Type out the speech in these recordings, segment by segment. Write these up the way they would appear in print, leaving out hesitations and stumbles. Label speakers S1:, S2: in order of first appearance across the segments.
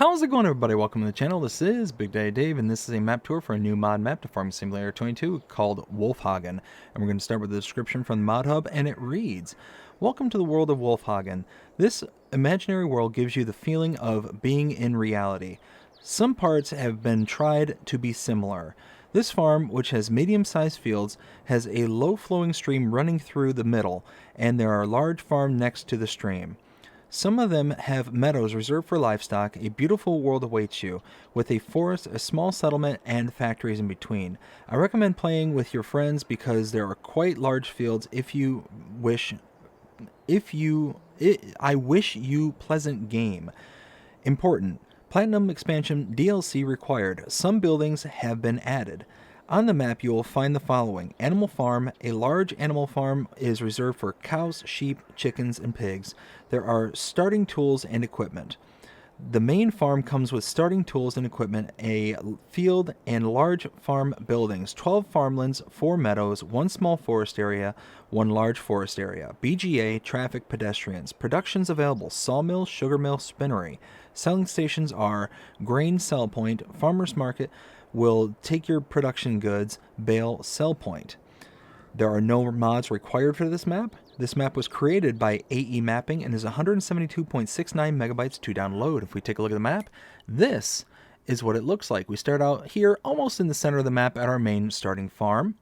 S1: How's it going, everybody? Welcome to the channel. This is Big Daddy Dave, and this is a map tour for a new mod map to Farming Simulator 22 called Wulfhagen. And we're going to start with the description from the mod hub, and it reads, "Welcome to the world of Wulfhagen. This imaginary world gives you the feeling of being in reality. Some parts have been tried to be similar. This farm, which has medium-sized fields, has a low-flowing stream running through the middle, and there are large farms next to the stream. Some of them have meadows reserved for livestock. A beautiful world awaits you, with a forest, a small settlement, and factories in between. I recommend playing with your friends because there are quite large fields if you wish. I wish you pleasant game. Important. Platinum expansion DLC required. Some buildings have been added. On the map, you will find the following. Animal farm. A large animal farm is reserved for cows, sheep, chickens, and pigs. There are starting tools and equipment. The main farm comes with starting tools and equipment, a field, and large farm buildings, 12 farmlands, 4 meadows, 1 small forest area, 1 large forest area. BGA, traffic, pedestrians. Productions available, sawmill, sugar mill, spinnery. Selling stations are grain sell point, farmer's market will take your production goods, bale, sell point. There are no mods required for this map. This map was created by AE Mapping and is 172.69 megabytes to download. If we take a look at the map, this is what it looks like. We start out here almost in the center of the map at our main starting farm.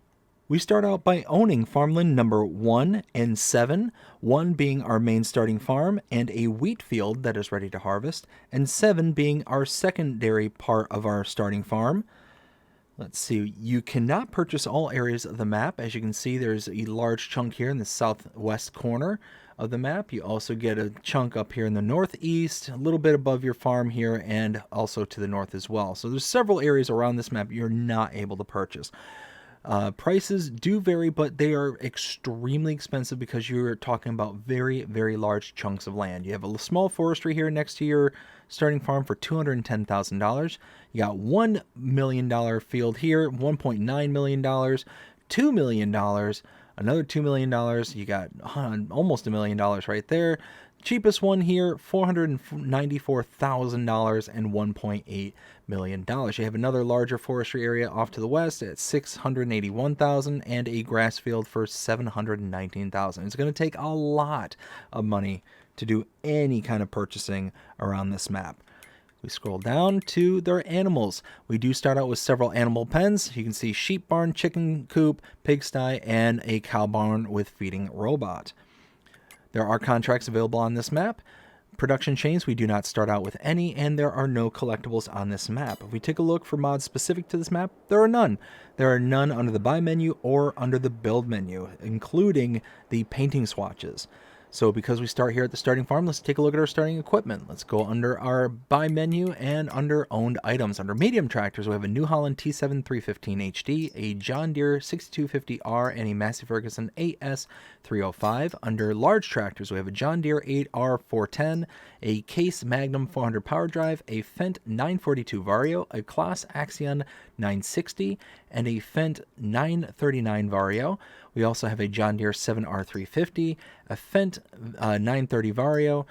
S1: We start out by owning farmland number 1 and 7, 1 being our main starting farm and a wheat field that is ready to harvest, and 7 being our secondary part of our starting farm. Let's see, you cannot purchase all areas of the map. As you can see, there's a large chunk here in the southwest corner of the map. You also get a chunk up here in the northeast, a little bit above your farm here, and also to the north as well. So there's several areas around this map you're not able to purchase. Prices do vary, but they are extremely expensive because you're talking about very, very large chunks of land. You have a small forestry here next to your starting farm for $210,000. You got $1 million field here, $1.9 million, $2 million, another $2 million. You got almost $1 million right there. Cheapest one here, $494,000 and $1.8 million. You have another larger forestry area off to the west at $681,000 and a grass field for $719,000. It's going to take a lot of money to do any kind of purchasing around this map. We scroll down to their animals. We do start out with several animal pens. You can see sheep barn, chicken coop, pigsty, and a cow barn with feeding robot. There are contracts available on this map. Production chains, we do not start out with any, and there are no collectibles on this map. If we take a look for mods specific to this map, there are none. There are none under the buy menu or under the build menu, including the painting swatches. So because we start here at the starting farm, let's take a look at our starting equipment. Let's go under our buy menu and under owned items. Under medium tractors, we have a New Holland T7 315 HD, a John Deere 6250R, and a Massey Ferguson AS 305. Under large tractors, we have a John Deere 8R 410, a Case Magnum 400 power drive, a Fendt 942 Vario, a Claas Axion 960, and a Fendt 939 Vario. We also have a John Deere 7R350, a Fendt 930 Vario,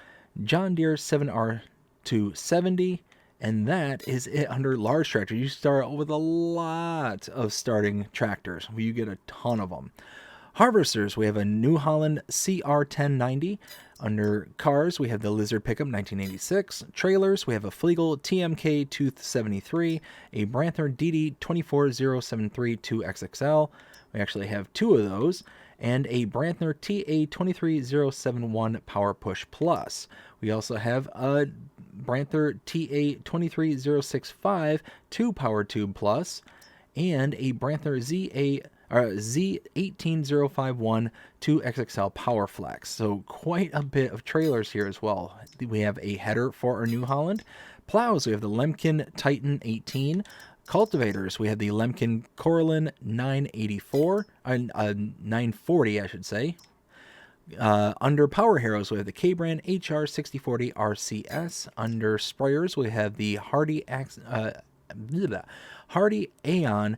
S1: John Deere 7R270, and that is it under large tractor. You start with a lot of starting tractors. You get a ton of them. Harvesters, we have a New Holland CR1090. Under cars, we have the Lizard Pickup 1986. Trailers, we have a Flegel TMK 273, a Branther DD24073 2XXL. We actually have 2 of those, and a Brantner TA23071 Power Push Plus. We also have a Branther TA23065 2 Power Tube Plus, and a Brantner Z18051 2XXL Power Flex. So quite a bit of trailers here as well. We have a header for our New Holland. Plows, we have the Lemken Titan 18. Cultivators, we have the Lemken Coralin 940, I should say. Under Power Heroes, we have the K-Brand HR6040 RCS. Under Sprayers, we have the Hardy Aeon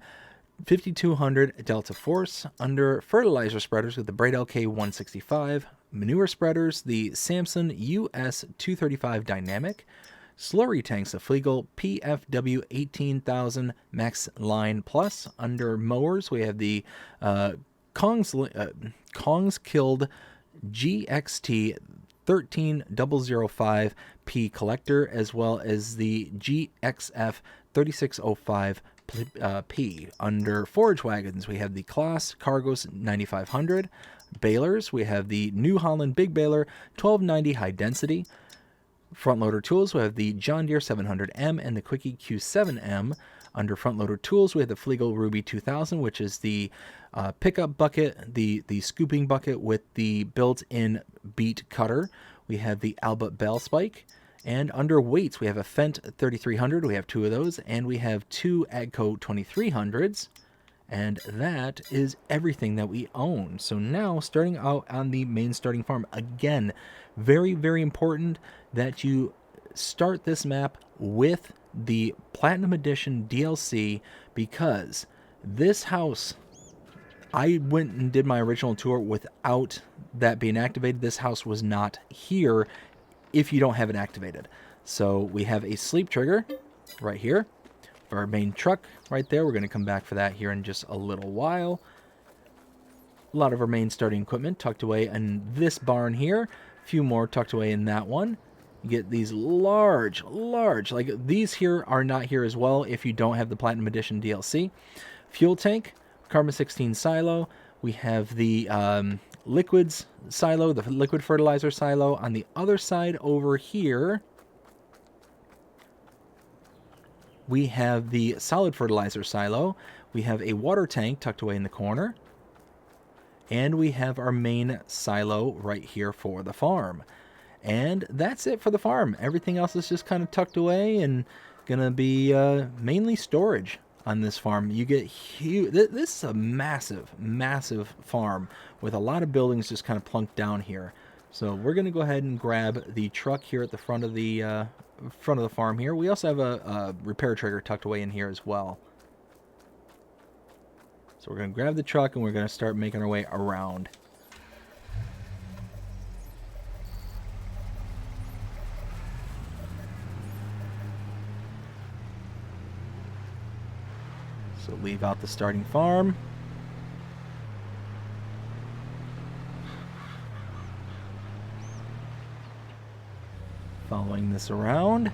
S1: 5200 Delta Force. Under Fertilizer Spreaders, with the Braid LK 165. Manure Spreaders, the Samson US 235 Dynamic. Slurry tanks, the Flegel PFW 18,000 Max Line Plus. Under mowers, we have the Kong's Killed GXT 13005P collector, as well as the GXF 3605P. Under forage wagons, we have the Kloss Cargos 9500. Balers, we have the New Holland Big Baler 1290 high density. Front loader tools, we have the John Deere 700M and the Quickie Q7M. Under front loader tools, we have the Flegel Ruby 2000, which is the pickup bucket, the scooping bucket with the built-in beet cutter. We have the Albert Bell Spike. And under weights, we have a Fendt 3300. We have 2 of those. And we have 2 AGCO 2300s. And that is everything that we own. So now, starting out on the main starting farm, again, very, very important that you start this map with the Platinum Edition DLC, because this house, I went and did my original tour without that being activated. This house was not here if you don't have it activated. So we have a sleep trigger right here for our main truck right there. We're going to come back for that here in just a little while. A lot of our main starting equipment tucked away in this barn here. A few more tucked away in that one. You get these large, like these here are not here as well if you don't have the Platinum Edition DLC. Fuel tank, Carbon 16 silo. We have the liquids silo, the liquid fertilizer silo. On the other side over here, we have the solid fertilizer silo. We have a water tank tucked away in the corner. And we have our main silo right here for the farm. And that's it for the farm. Everything else is just kind of tucked away and gonna be mainly storage on this farm. You get huge. This is a massive, massive farm with a lot of buildings just kind of plunked down here. So we're gonna go ahead and grab the truck here at the front of the farm here. We also have a repair trigger tucked away in here as well. So we're gonna grab the truck and we're gonna start making our way around. So leave out the starting farm. Following this around,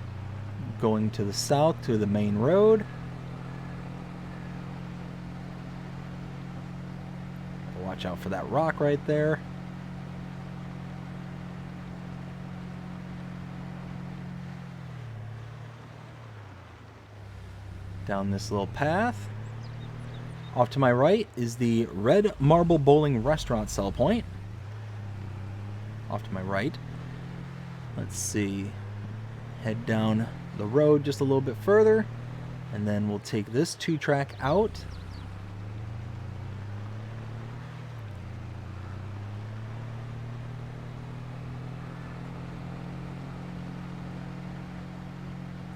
S1: going to the south to the main road. Watch out for that rock right there. Down this little path. Off to my right is the Red Marble Bowling Restaurant sell point. Off to my right. Let's see. Head down the road just a little bit further, and then we'll take this 2-track out.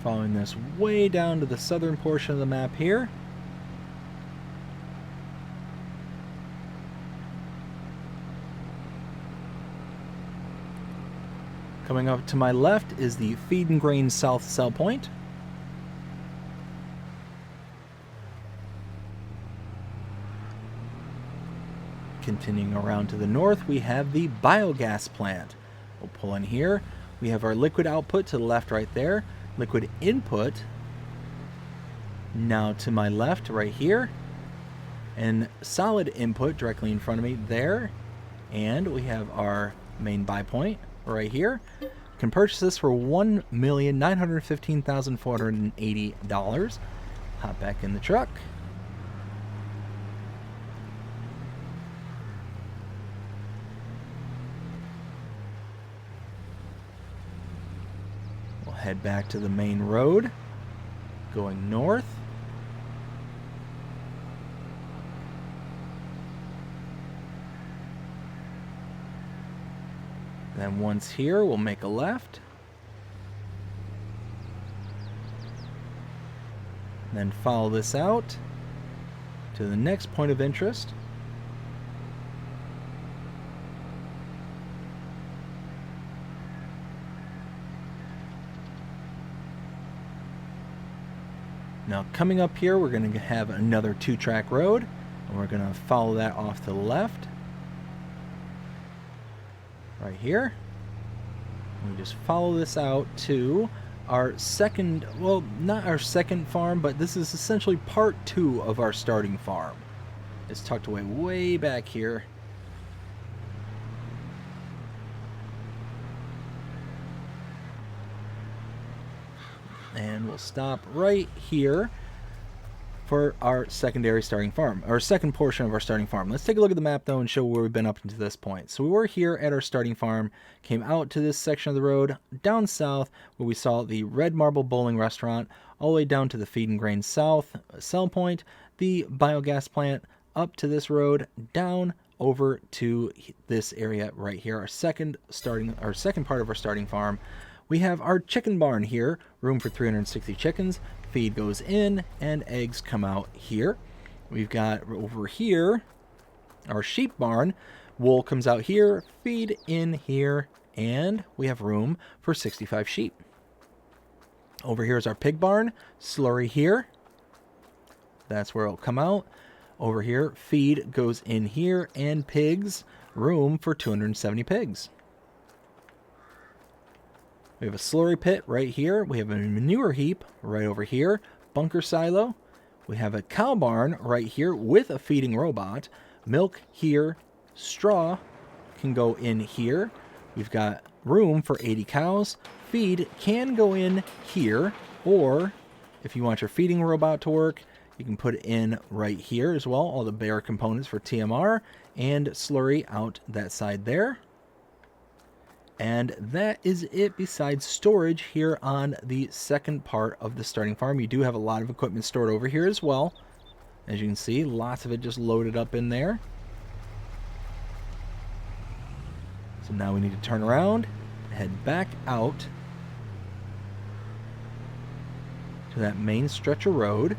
S1: Following this way down to the southern portion of the map here. Coming up to my left is the Feed and Grain South sell point. Continuing around to the north, we have the biogas plant. We'll pull in here. We have our liquid output to the left right there. Liquid input now to my left right here. And solid input directly in front of me there. And we have our main buy point right here. Can purchase this for $1,915,480. Hop back in the truck. We'll head back to the main road, going north. Then once here, we'll make a left. Then follow this out to the next point of interest. Now coming up here, we're going to have another 2-track road, and we're going to follow that off to the left. Right here. We just follow this out to our second, well, not our second farm, but this is essentially part 2 of our starting farm. It's tucked away way back here. And we'll stop right here for our secondary starting farm, or second portion of our starting farm. Let's take a look at the map though and show where we've been up to this point. So we were here at our starting farm, came out to this section of the road, down south where we saw the Red Marble Bowling Restaurant, all the way down to the Feed and Grain South Sell Point, the biogas plant, up to this road, down over to this area right here, our second part of our starting farm. We have our chicken barn here, room for 360 chickens. Feed goes in and eggs come out here. We've got over here our sheep barn. Wool comes out here, feed in here, and we have room for 65 sheep. Over here is our pig barn, slurry here. That's where it'll come out. Over here, feed goes in here, and pigs, room for 270 pigs. We have a slurry pit right here. We have a manure heap right over here. Bunker silo. We have a cow barn right here with a feeding robot. Milk here. Straw can go in here. We've got room for 80 cows. Feed can go in here. Or if you want your feeding robot to work, you can put it in right here as well. All the bare components for TMR and slurry out that side there. And that is it besides storage here on the second part of the starting farm. You do have a lot of equipment stored over here as well. As you can see, lots of it just loaded up in there. So now we need to turn around, head back out to that main stretch of road.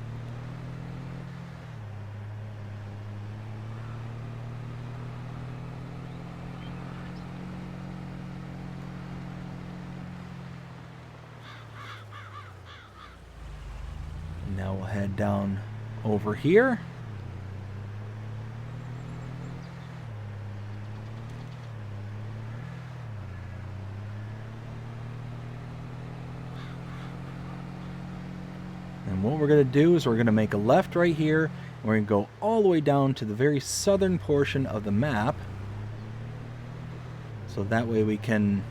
S1: Now we'll head down over here. And what we're going to do is we're going to make a left right here. And we're going to go all the way down to the very southern portion of the map. So that way we can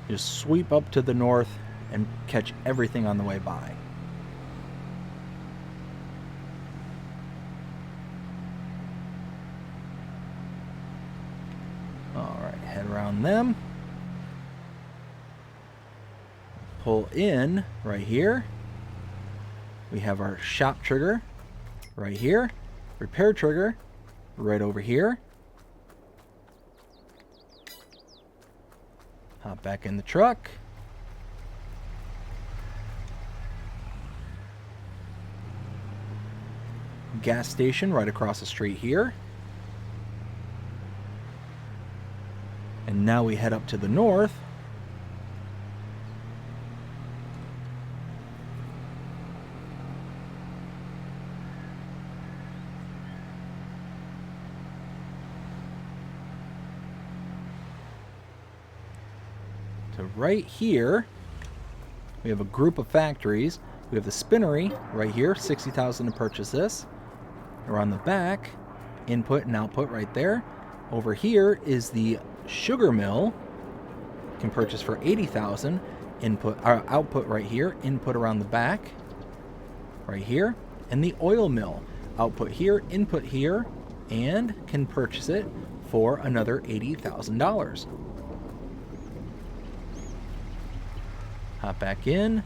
S1: just sweep up to the north and catch everything on the way by. Head around them, pull in right here. We have our shop trigger right here, repair trigger right over here. Hop back in the truck. Gas station right across the street here. And now we head up to the north. To right here, we have a group of factories. We have the spinnery right here, $60,000 to purchase this. Around the back, input and output right there. Over here is the sugar mill, can purchase for $80,000. Output right here, input around the back, right here, and the oil mill, output here, input here, and can purchase it for another $80,000. Hop back in,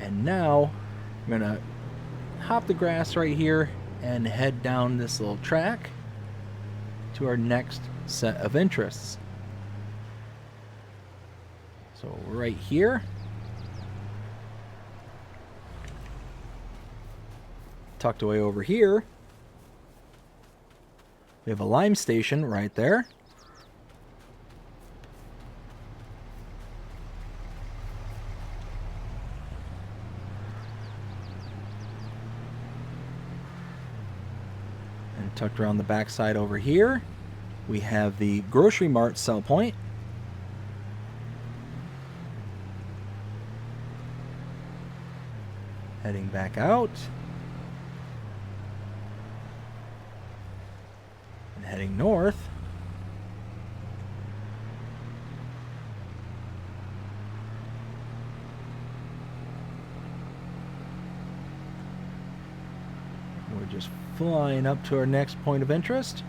S1: and now I'm gonna hop the grass right here and head down this little track to our next set of interests. So right here, tucked away over here, we have a lime station right there. Tucked around the backside over here, we have the Grocery Mart sell point. Heading back out. And heading north. We're just flying up to our next point of interest.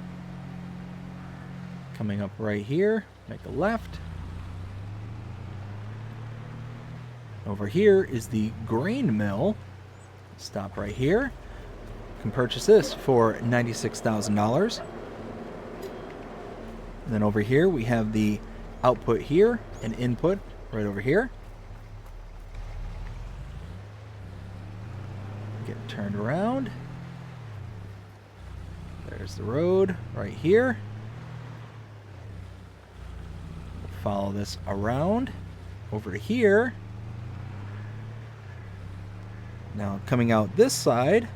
S1: Coming up right here, make a left. Over here is the grain mill. Stop right here. You can purchase this for $96,000. And then over here we have the output here and input right over here. Get turned around. There's the road right here. Follow this around over to here. Now coming out this side,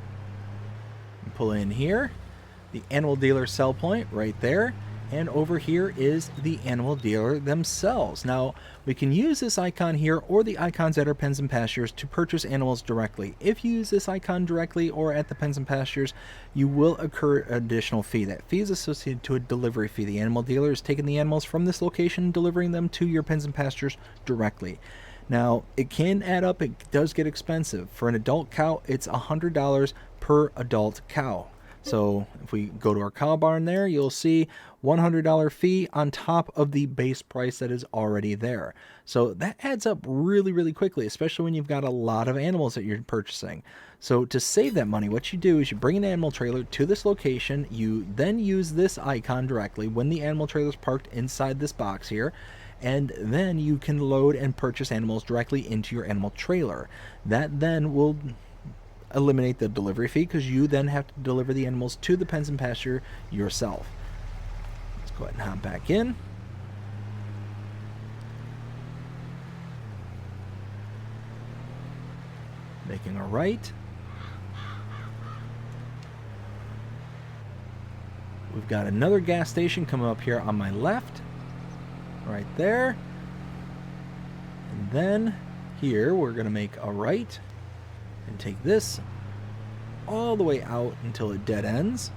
S1: pull in here, the animal dealer sell point right there, and over here is the animal dealer themselves. Now we can use this icon here or the icons at our Pens and Pastures to purchase animals directly. If you use this icon directly or at the Pens and Pastures, you will incur an additional fee. That fee is associated to a delivery fee. The animal dealer is taking the animals from this location and delivering them to your Pens and Pastures directly. Now, it can add up. It does get expensive. For an adult cow, it's $100 per adult cow. So if we go to our cow barn there, you'll see $100 fee on top of the base price that is already there. So that adds up really, really quickly, especially when you've got a lot of animals that you're purchasing. So to save that money, what you do is you bring an animal trailer to this location. You then use this icon directly when the animal trailer is parked inside this box here. And then you can load and purchase animals directly into your animal trailer. That then will eliminate the delivery fee because you then have to deliver the animals to the Pens and Pasture yourself. Let's go ahead and hop back in. Making a right. We've got another gas station coming up here on my left. Right there. And then here we're going to make a right and take this all the way out until it dead ends.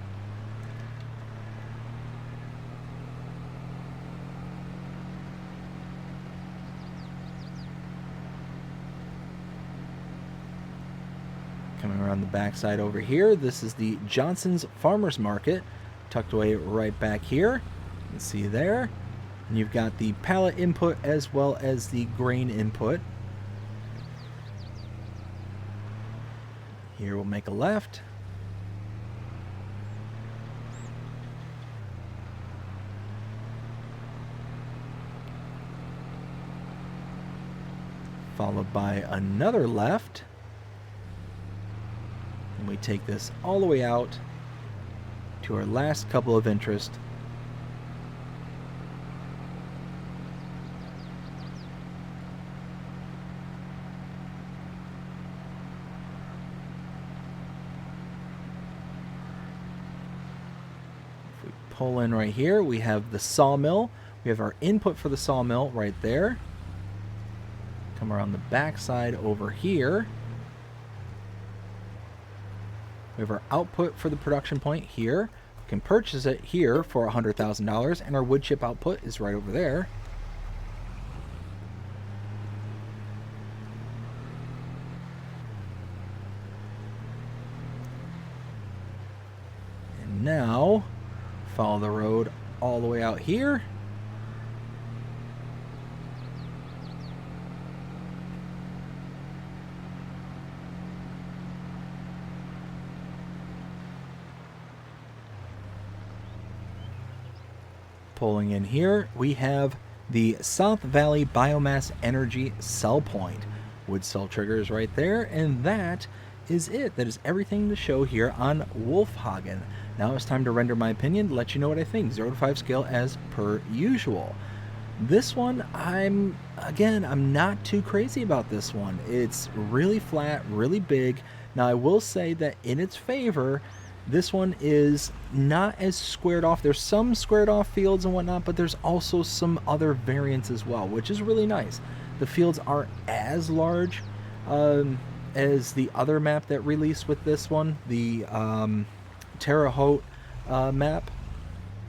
S1: Coming around the backside over here, this is the Johnson's Farmers Market, tucked away right back here. You can see there. And you've got the pallet input as well as the grain input. Here we'll make a left. Followed by another left. And we take this all the way out to our last couple of interest. Pull in right here, we have the sawmill. We have our input for the sawmill right there. Come around the back side over here. We have our output for the production point here. We can purchase it here for $100,000, and our wood chip output is right over there. And now follow the road all the way out here. Pulling in here, we have the South Valley Biomass Energy Cell Point. Wood cell triggers right there, and that is it. That is everything to show here on Wulfhagen. Now it's time to render my opinion, to let you know what I think. 0 to 5 scale as per usual. This one, I'm not too crazy about this one. It's really flat, really big. Now I will say that in its favor, This one is not as squared off. There's some squared off fields and whatnot, but there's also some other variants as well, which is really nice. The fields aren't as large as the other map that released with this one, the Terre Haute map,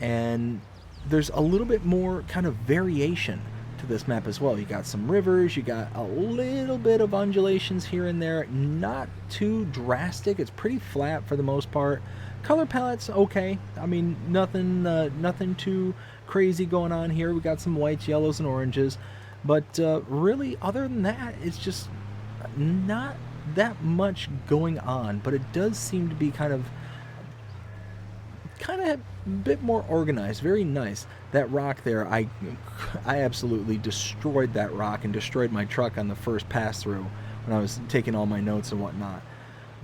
S1: and there's a little bit more kind of variation to this map as well. You got some rivers, you got a little bit of undulations here and there, not too drastic. It's pretty flat for the most part. Color palette's okay. I mean, nothing too crazy going on here. We got some whites, yellows, and oranges, but really, other than that, it's just not that much going on. But it does seem to be kind of a bit more organized. Very nice. That rock there, I absolutely destroyed that rock and destroyed my truck on the first pass through when I was taking all my notes and whatnot.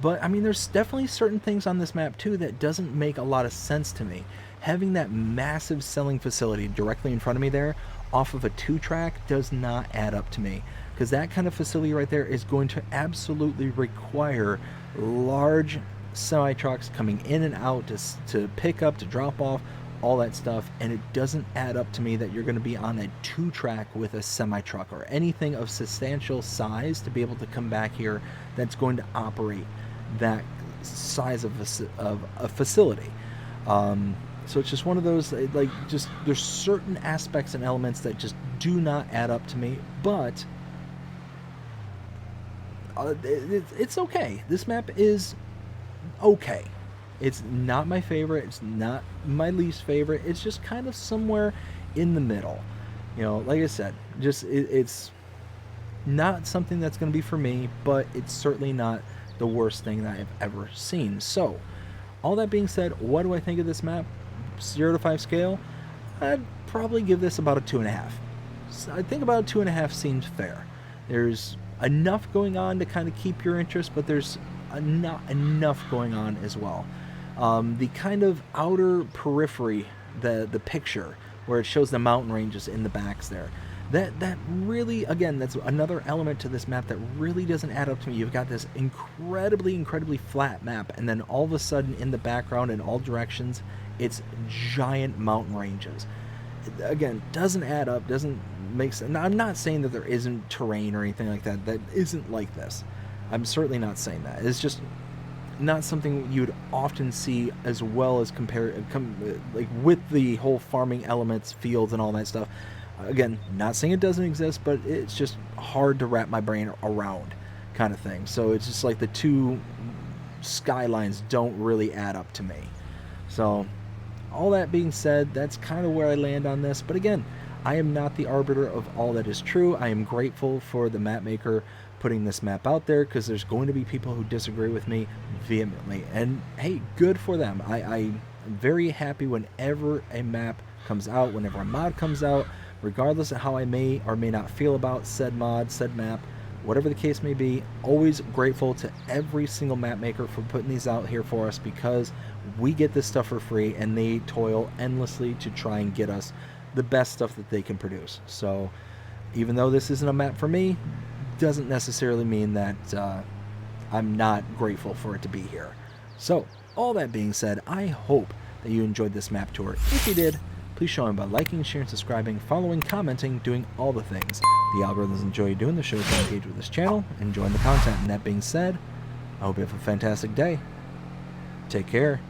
S1: But I mean, there's definitely certain things on this map too that doesn't make a lot of sense to me. Having that massive selling facility directly in front of me there off of a 2-track does not add up to me, because that kind of facility right there is going to absolutely require large semi trucks coming in and out to pick up, to drop off, all that stuff, and it doesn't add up to me that you're going to be on a 2-track with a semi truck or anything of substantial size to be able to come back here that's going to operate that size of a facility. So it's just one of those, like, just there's certain aspects and elements that just do not add up to me, but it's okay. This map is okay. It's not my favorite. It's not my least favorite. It's just kind of somewhere in the middle. You know, like I said, just it's not something that's going to be for me, but it's certainly not the worst thing that I've ever seen. So, all that being said, what do I think of this map? 0 to 5 scale, I'd probably give this about a 2.5. So I think about a 2.5 seems fair. There's enough going on to kind of keep your interest, but there's not enough going on as well. The kind of outer periphery, the picture where it shows the mountain ranges in the backs there, that really, again, that's another element to this map that really doesn't add up to me. You've got this incredibly flat map, and then all of a sudden in the background in all directions it's giant mountain ranges. Again, doesn't add up, doesn't make sense. Now, I'm not saying that there isn't terrain or anything like that that isn't like this. I'm certainly not saying that. It's just not something you'd often see, as well as like with the whole farming elements, fields, and all that stuff. Again, not saying it doesn't exist, but it's just hard to wrap my brain around, kind of thing. So it's just like the two skylines don't really add up to me. So all that being said, that's kind of where I land on this. But again, I am not the arbiter of all that is true. I am grateful for the map maker putting this map out there, because there's going to be people who disagree with me vehemently, and hey, good for them. I'm very happy whenever a map comes out, whenever a mod comes out, regardless of how I may or may not feel about said mod, said map, whatever the case may be. Always grateful to every single map maker for putting these out here for us, because we get this stuff for free and they toil endlessly to try and get us the best stuff that they can produce. So even though this isn't a map for me, doesn't necessarily mean that I'm not grateful for it to be here. So all that being said, I hope that you enjoyed this map tour. If you did, please show me by liking, sharing, subscribing, following, commenting, doing all the things. The algorithms enjoy doing the shows that engage with this channel, enjoying the content. And that being said, I hope you have a fantastic day. Take care.